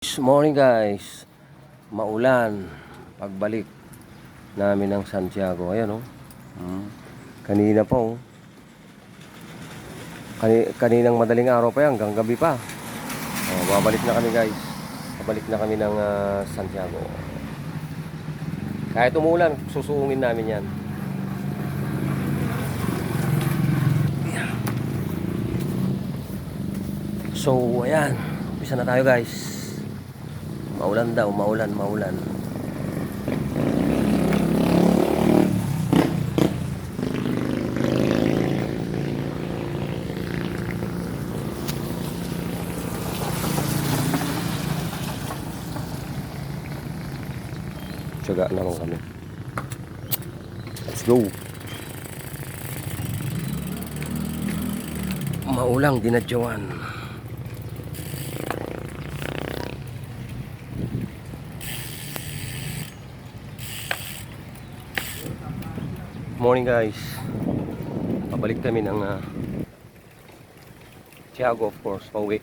Good morning guys. Maulan pagbalik namin ng Santiago. Ayan oh. Kanina pa oh. Kaninang madaling araw pa yan, hanggang gabi pa. Babalik na kami guys. Babalik na kami ng Santiago. Kahit umulan, susuungin namin yan. So ayan, umpisa na tayo guys. Maulan daw, maulan. Tsaga naman kami. Let's go. Maulang dinadyawan. Morning guys. Pabalik kami ng Santiago, of course, pauwi.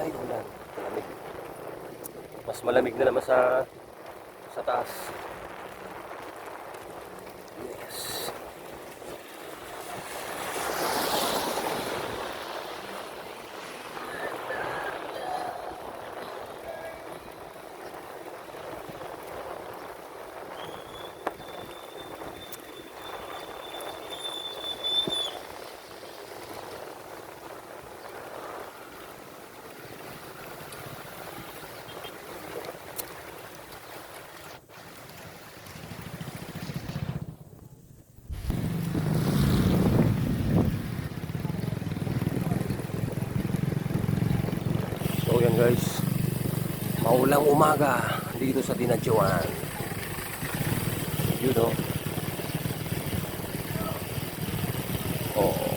Ay, ulan. Malamig. Mas malamig na naman sa taas. Yes. So yan guys, maulang umaga dito sa Dinadyawan. Yun o. Oo.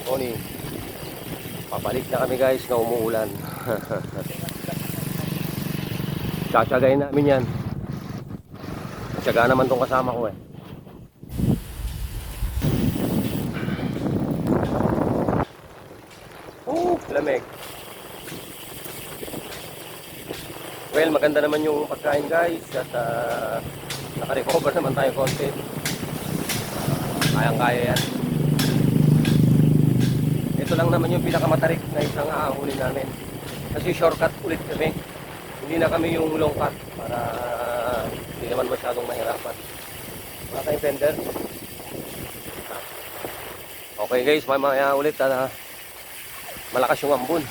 Morning. Papalik na kami guys na umuulan. Tsatsagayin namin yan. Tsaga naman tong kasama ko eh. Lamig. Well, maganda naman yung pagkain guys at naka-recover naman tayo konti. Kayang-kaya yan. Ito lang naman yung pinakamatarik na isang ahulin namin. Kasi shortcut ulit kami. Hindi na kami yung long cut para hindi naman masyadong mahirapan. Wala tayong fender. Okay guys, mamaya ulit malakas yung ambon.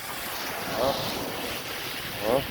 Oh.